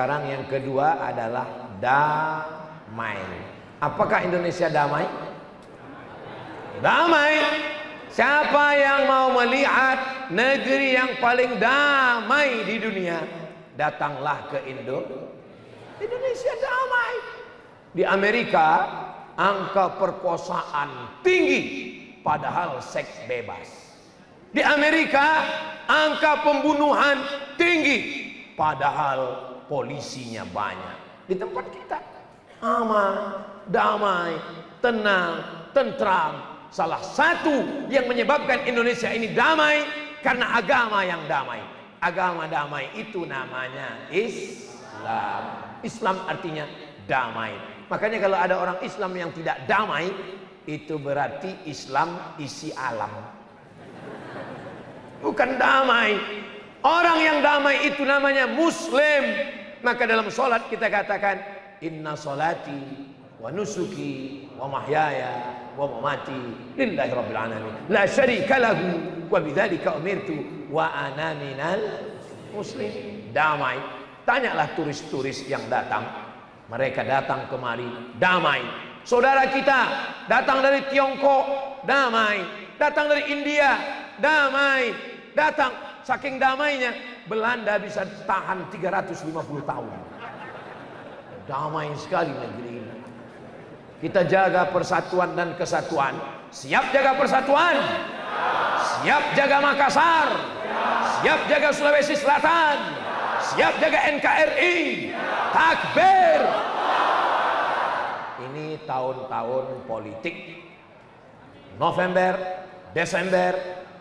Sekarang yang kedua adalah damai. Apakah Indonesia damai? Damai. Siapa yang mau melihat negeri yang paling damai di dunia, datanglah ke Indonesia damai. Di Amerika angka perkosaan tinggi padahal seks bebas. Di Amerika angka pembunuhan tinggi padahal polisinya banyak. Di tempat kita aman, damai, tenang, tentram. Salah satu yang menyebabkan Indonesia ini damai karena agama yang damai. Agama damai itu namanya Islam. Islam artinya damai. Makanya kalau ada orang Islam yang tidak damai, itu berarti Islam isi alam, bukan damai. Orang yang damai itu namanya Muslim. Maka dalam sholat kita katakan, inna sholati wa nusuki wa mahyaya wa mamati lillahi rabbil alamin la syarika lahu wa bidzalika umirtu wa ana minal muslim. Damai. Tanyalah turis-turis yang datang, mereka datang kemari damai. Saudara kita datang dari Tiongkok damai, datang dari India damai, datang. Saking damainya Belanda bisa tahan 350 tahun. Damai sekali negeri ini. Kita jaga persatuan dan kesatuan. Siap jaga persatuan? Siap jaga Makassar? Siap jaga Sulawesi Selatan? Siap jaga NKRI? Takbir! Ini tahun-tahun politik. November, Desember,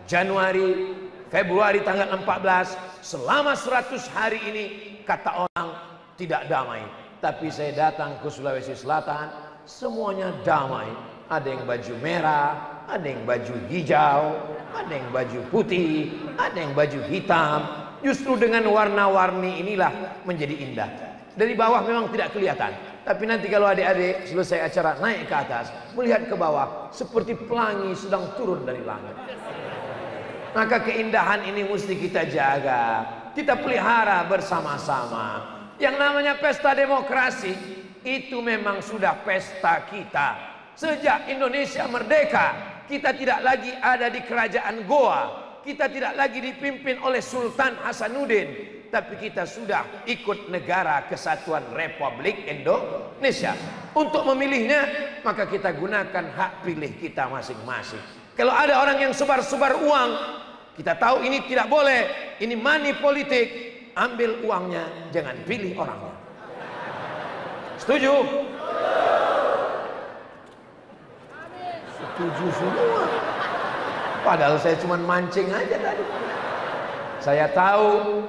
Januari, Februari tanggal 14, selama 100 hari ini kata orang tidak damai. Tapi saya datang ke Sulawesi Selatan, semuanya damai. Ada yang baju merah, ada yang baju hijau, ada yang baju putih, ada yang baju hitam. Justru dengan warna-warni inilah menjadi indah. Dari bawah memang tidak kelihatan, tapi nanti kalau adik-adik selesai acara naik ke atas, melihat ke bawah seperti pelangi sedang turun dari langit. Maka keindahan ini mesti kita jaga, kita pelihara bersama-sama. Yang namanya pesta demokrasi itu memang sudah pesta kita. Sejak Indonesia merdeka, kita tidak lagi ada di kerajaan Goa, kita tidak lagi dipimpin oleh Sultan Hasanuddin, tapi kita sudah ikut Negara Kesatuan Republik Indonesia. Untuk memilihnya, maka kita gunakan hak pilih kita masing-masing. Kalau ada orang yang sebar-sebar uang, kita tahu ini tidak boleh, ini money politik, ambil uangnya, jangan pilih orangnya. Setuju? Setuju semua. Padahal saya cuma mancing aja tadi. Saya tahu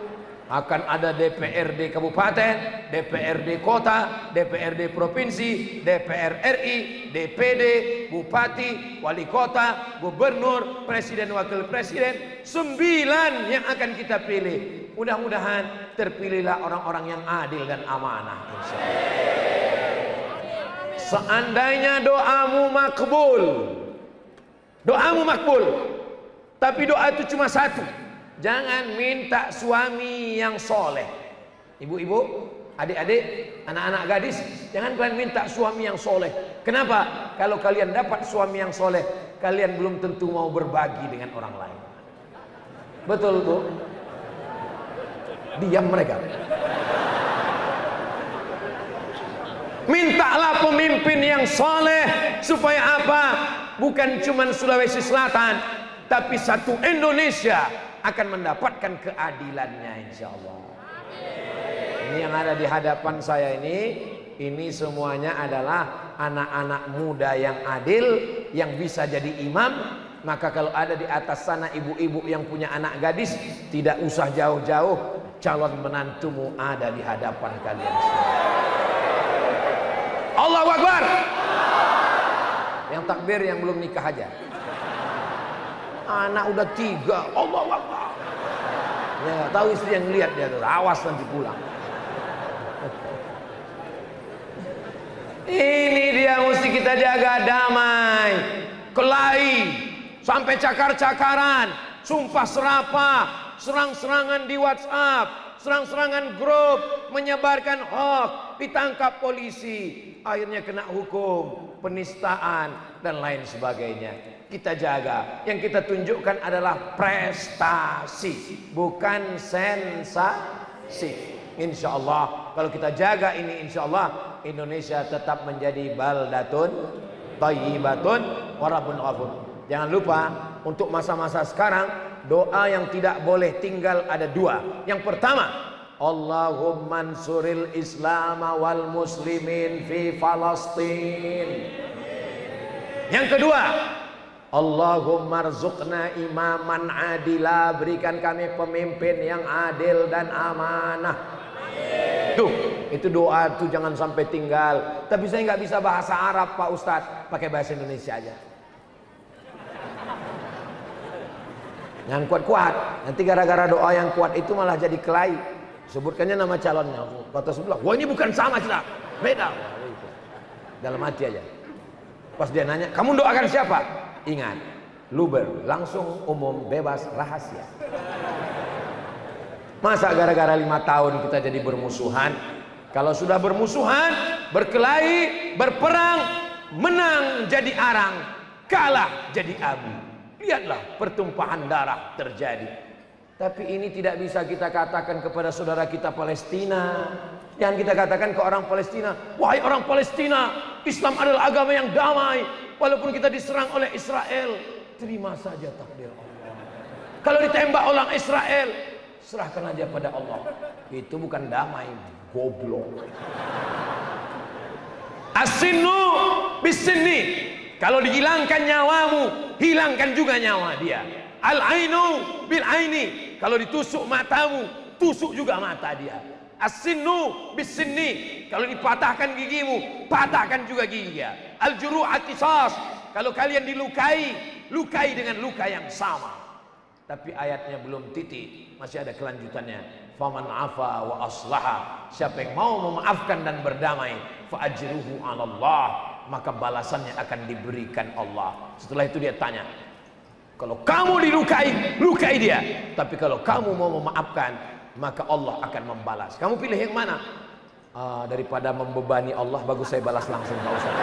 akan ada DPRD kabupaten, DPRD kota, DPRD provinsi, DPR RI, DPD, bupati, wali kota, gubernur, presiden, wakil presiden. 9 yang akan kita pilih. Mudah-mudahan terpilihlah orang-orang yang adil dan amanah, insyaallah. Seandainya doamu makbul, tapi doa itu cuma satu. Jangan minta suami yang soleh. Ibu-ibu, adik-adik, anak-anak gadis, jangan kalian minta suami yang soleh. Kenapa? Kalau kalian dapat suami yang soleh, kalian belum tentu mau berbagi dengan orang lain. Betul, Bu? Diam mereka. Mintalah pemimpin yang soleh. Supaya apa? Bukan cuma Sulawesi Selatan, tapi satu Indonesia akan mendapatkan keadilannya, insya Allah. Ini yang ada di hadapan saya ini semuanya adalah anak-anak muda yang adil, yang bisa jadi imam. Maka kalau ada di atas sana ibu-ibu yang punya anak gadis, tidak usah jauh-jauh, calon menantumu ada di hadapan kalian semua. Allahu Akbar. Yang takbir yang belum nikah aja. Anak udah 3, Allahu Akbar. Ya, tahu istri yang lihat dia tuh, awas nanti pulang. Ini dia mesti kita jaga, damai, kelahi, sampai cakar-cakaran, sumpah serapah, serang-serangan di WhatsApp, serang-serangan grup, menyebarkan hoax, ditangkap polisi, akhirnya kena hukum, penistaan dan lain sebagainya. Kita jaga, yang kita tunjukkan adalah prestasi, bukan sensasi. Insya Allah kalau kita jaga ini, insya Allah Indonesia tetap menjadi baldatun thayyibatun wa rabbun ghafur. Jangan lupa untuk masa-masa sekarang, doa yang tidak boleh tinggal ada dua. Yang pertama, Allahumma ansuril Islam wal muslimin fi Falastin. Yang kedua, Allahumma rzuqna imaman adila, berikan kami pemimpin yang adil dan amanah. Tuh, itu doa tuh jangan sampai tinggal. Tapi saya nggak bisa bahasa Arab Pak Ustadz, pakai bahasa Indonesia aja. Yang kuat-kuat, nanti gara-gara doa yang kuat itu malah jadi kelahi. Sebutkannya nama calonnya, kata sebelah, wah ini bukan sama kita, beda. Dalam hati aja. Pas dia nanya, kamu doakan siapa? Ingat, luber, langsung, umum, bebas, rahasia. Masa gara-gara 5 tahun kita jadi bermusuhan? Kalau sudah bermusuhan, berkelahi, berperang, menang jadi arang, kalah jadi abu. Lihatlah pertumpahan darah terjadi. Tapi ini tidak bisa kita katakan kepada saudara kita Palestina. Jangan kita katakan ke orang Palestina, wahai orang Palestina, Islam adalah agama yang damai. Walaupun kita diserang oleh Israel, terima saja takdir Allah. Kalau ditembak orang Israel, serahkan aja pada Allah. Itu bukan damai, goblok. As-sinnu bis-sinni. Kalau dihilangkan nyawamu, hilangkan juga nyawa dia. Al-ainu bil-aini. Kalau ditusuk matamu, tusuk juga mata dia. As-sinnu bis-sinni. Kalau dipatahkan gigimu, patahkan juga gigi dia. Al-juru'at qisas. Kalau kalian dilukai, lukai dengan luka yang sama. Tapi ayatnya belum titik, masih ada kelanjutannya. Faman afa wa aslaha. Siapa yang mau memaafkan dan berdamai, fa ajruhu 'ala Allah, maka balasannya akan diberikan Allah. Setelah itu dia tanya, kalau kamu dilukai, lukai dia. Tapi kalau kamu mau memaafkan, maka Allah akan membalas. Kamu pilih yang mana? Daripada membebani Allah, bagus saya balas langsung, Pak Ustaz.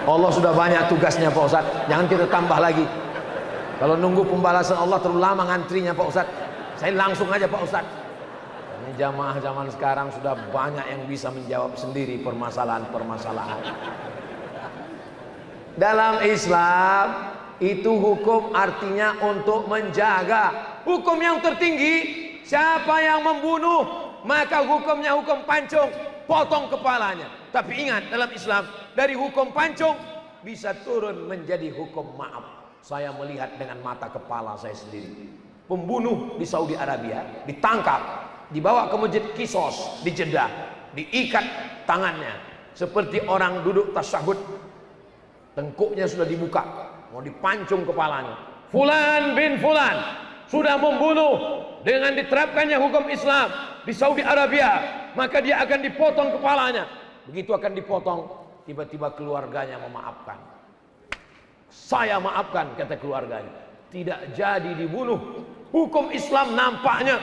Allah sudah banyak tugasnya Pak Ustaz, jangan kita tambah lagi. Kalau nunggu pembalasan Allah terlalu lama ngantrinya Pak Ustaz. Saya langsung aja Pak Ustaz. Ini jamaah zaman sekarang sudah banyak yang bisa menjawab sendiri permasalahan-permasalahan. Dalam Islam itu hukum artinya untuk menjaga. Hukum yang tertinggi, siapa yang membunuh maka hukumnya hukum pancung, potong kepalanya. Tapi ingat, dalam Islam dari hukum pancung bisa turun menjadi hukum maaf. Saya melihat dengan mata kepala saya sendiri. Pembunuh di Saudi Arabia ditangkap, dibawa ke masjid Qisas di Jeddah, diikat tangannya seperti orang duduk tasyahud. Tengkuknya sudah dibuka, mau dipancung kepalanya. Fulan bin Fulan sudah membunuh dengan diterapkannya hukum Islam di Saudi Arabia, maka dia akan dipotong kepalanya. Begitu akan dipotong, tiba-tiba keluarganya memaafkan. Saya maafkan, kata keluarganya. Tidak jadi dibunuh. Hukum Islam nampaknya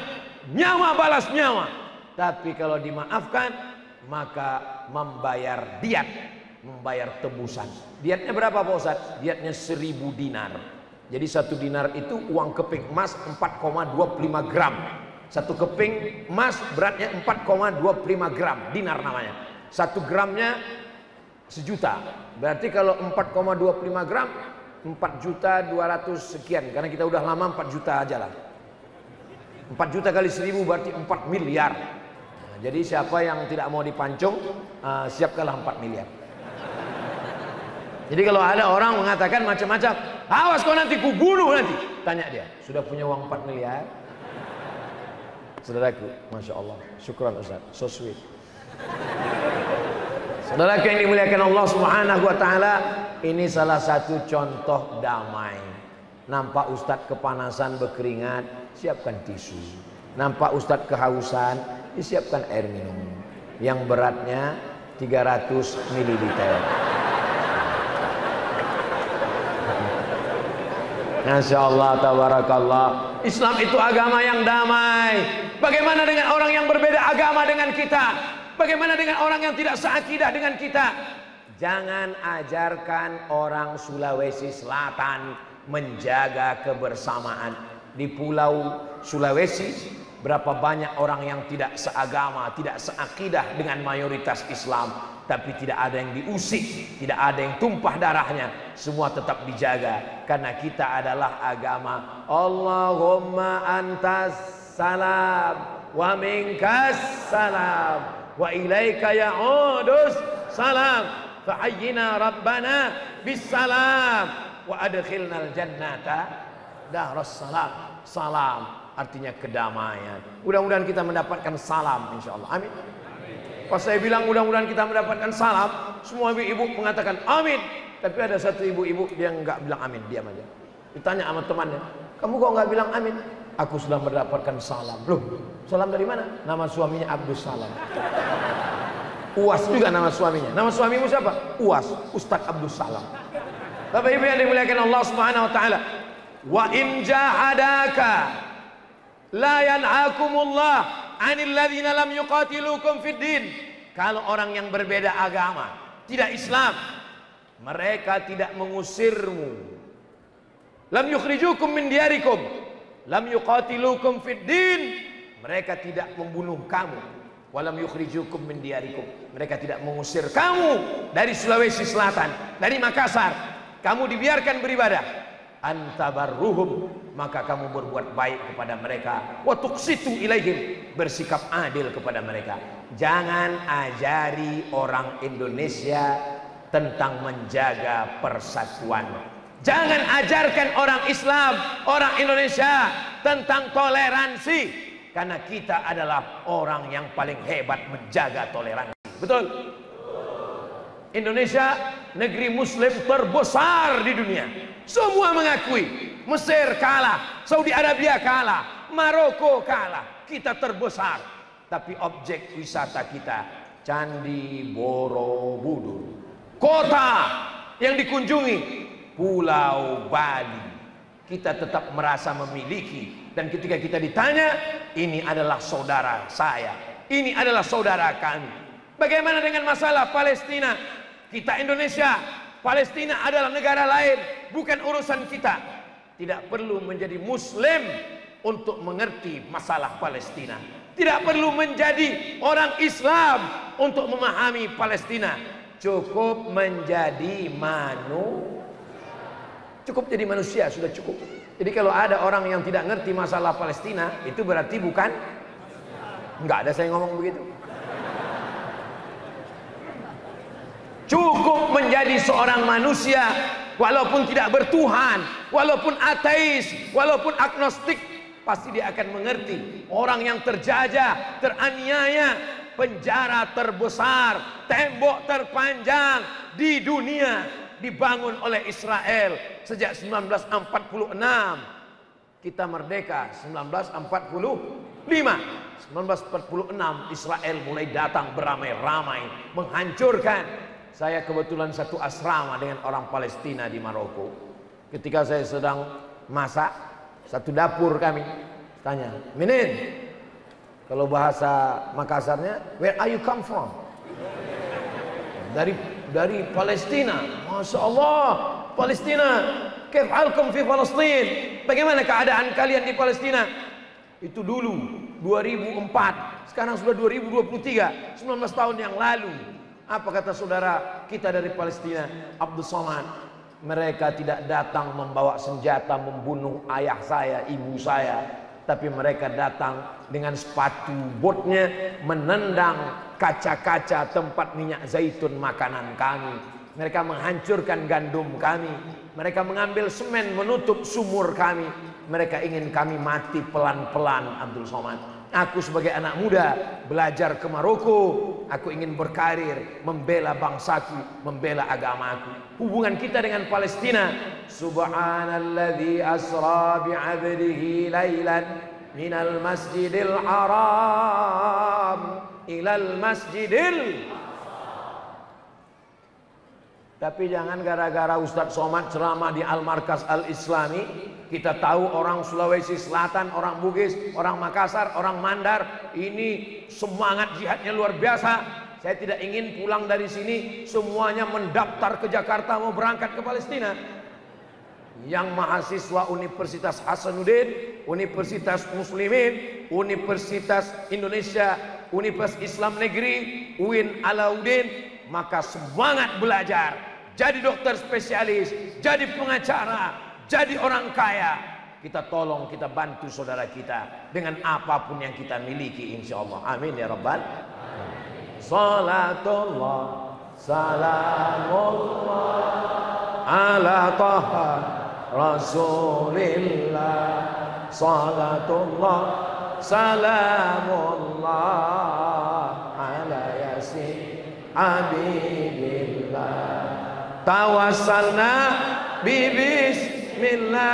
nyawa balas nyawa. Tapi kalau dimaafkan, maka membayar diat, membayar tebusan. Diatnya berapa Pak Ustaz? Diatnya 1000 dinar. Jadi 1 dinar itu uang keping emas 4,25 gram. 1 keping emas beratnya 4,25 gram, dinar namanya. 1 gramnya 1 juta. Berarti kalau 4,25 gram 4.200.000 sekian. Karena kita udah lama 4 juta aja lah. 4 juta kali 1000 berarti 4 miliar. Nah, jadi siapa yang tidak mau dipancung, siapkanlah 4 miliar. Jadi kalau ada orang mengatakan macam-macam, awas kau nanti kubunuh nanti. Tanya dia, sudah punya uang 4 miliar? Saudaraku, Masya Allah, syukran Ustaz, so sweet. Saudaraku yang dimuliakan Allah Subhanahu wa ta'ala, ini salah satu contoh damai. Nampak Ustadz kepanasan berkeringat, siapkan tisu. Nampak Ustadz kehausan, disiapkan air minum. Yang beratnya 300 ml. Masya Allah, tabarakallah. Islam itu agama yang damai. Bagaimana dengan orang yang berbeda agama dengan kita? Bagaimana dengan orang yang tidak seakidah dengan kita? Jangan ajarkan orang Sulawesi Selatan menjaga kebersamaan. Di pulau Sulawesi, berapa banyak orang yang tidak seagama, tidak seakidah dengan mayoritas Islam, tapi tidak ada yang diusik, tidak ada yang tumpah darahnya, semua tetap dijaga karena kita adalah agama. Allahumma antas salam wa minkas salam wa ilaika ya'udus salam fahayyina rabbana bis salam wa adkhilnal jannata daras salam. Salam artinya kedamaian. Mudah-mudahan kita mendapatkan salam insyaallah. Amin. Pas saya bilang mudah-mudahan kita mendapatkan salam, semua ibu-ibu mengatakan amin. Tapi ada satu ibu-ibu dia nggak bilang amin, diam aja. Ditanya sama temannya, kamu kok nggak bilang amin? Aku sudah mendapatkan salam. Loh, salam dari mana? Nama suaminya Abdus Salam. Uas juga nama suaminya. Nama suamimu siapa? Uas, Ustadz Abdus Salam. Bapak Ibu yang dimuliakan Allah Subhanahu wa taala. Wa in jahadaka la yan'akumullah 'anil ladzina lam yuqatilukum fid din. Kalau orang yang berbeda agama, tidak Islam, mereka tidak mengusirmu. Lam yukhrijukum min diyarikum, lam yuqatilukum fid din. Mereka tidak membunuh kamu. Walam yukhrijukum min diyarikum. Mereka tidak mengusir kamu dari Sulawesi Selatan, dari Makassar. Kamu dibiarkan beribadah. Antabarruhum, maka kamu berbuat baik kepada mereka. Wa tuqsitu ilaihim, bersikap adil kepada mereka. Jangan ajari orang Indonesia tentang menjaga persatuan. Jangan ajarkan orang Islam, orang Indonesia tentang toleransi, karena kita adalah orang yang paling hebat menjaga toleransi. Betul? Indonesia negeri muslim terbesar di dunia. Semua mengakui. Mesir kalah, Saudi Arabia kalah, Maroko kalah. Kita terbesar. Tapi objek wisata kita Candi Borobudur. Kota yang dikunjungi Pulau Bali. Kita tetap merasa memiliki. Dan ketika kita ditanya, ini adalah saudara saya, ini adalah saudara kami. Bagaimana dengan masalah Palestina? Kita Indonesia, Palestina adalah negara lain, bukan urusan kita. Tidak perlu menjadi muslim untuk mengerti masalah Palestina. Tidak perlu menjadi orang Islam untuk memahami Palestina. Cukup menjadi cukup jadi manusia, sudah cukup. Jadi kalau ada orang yang tidak ngerti masalah Palestina, itu berarti bukan, enggak ada saya ngomong begitu. Cukup menjadi seorang manusia, walaupun tidak bertuhan, walaupun ateis, walaupun agnostik, pasti dia akan mengerti. Orang yang terjajah, teraniaya, penjara terbesar, tembok terpanjang di dunia dibangun oleh Israel sejak 1946. Kita merdeka 1945. 1946 Israel mulai datang beramai-ramai menghancurkan. Saya kebetulan satu asrama dengan orang Palestina di Maroko. Ketika saya sedang masak, satu dapur kami tanya, Minin, kalau bahasa Makassarnya, where are you come from? Dari Palestina. Masya Allah, Palestina. Kaif halkum fi Palestin? Bagaimana keadaan kalian di Palestina? Itu dulu 2004. Sekarang sudah 2023, 19 tahun yang lalu. Apa kata saudara kita dari Palestina, Abdul Somad? Mereka tidak datang membawa senjata membunuh ayah saya, ibu saya, tapi mereka datang dengan sepatu botnya menendang kaca-kaca tempat minyak zaitun makanan kami. Mereka menghancurkan gandum kami. Mereka mengambil semen menutup sumur kami. Mereka ingin kami mati pelan-pelan, Abdul Somad. Aku sebagai anak muda belajar ke Maroko. Aku ingin berkarir, membela bangsaku, membela agamaku. Hubungan kita dengan Palestina. Subhanalladzi asra bi'abdihi lailan minal masjidil haram ilal masjidil Tapi jangan gara-gara Ustadz Somad ceramah di Al-Markas Al-Islami, kita tahu orang Sulawesi Selatan, orang Bugis, orang Makassar, orang Mandar, ini semangat jihadnya luar biasa. Saya tidak ingin pulang dari sini semuanya mendaftar ke Jakarta mau berangkat ke Palestina. Yang mahasiswa Universitas Hasanuddin, Universitas Muslimin, Universitas Indonesia, Universitas Islam Negeri, UIN Alauddin, maka semangat belajar, jadi dokter spesialis, jadi pengacara, jadi orang kaya. Kita tolong, kita bantu saudara kita dengan apapun yang kita miliki, insya Allah. Amin ya Rabbal. Salatullah, salamullah ala taha Rasulillah. Salatullah, salamullah ala yasin Habibillah. Tawassalna bi bismillah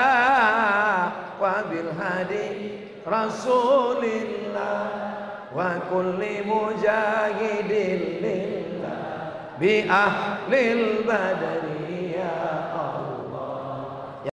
wa bil hadi Rasulillah wa kulli mujahidin lillah bi ahlil badri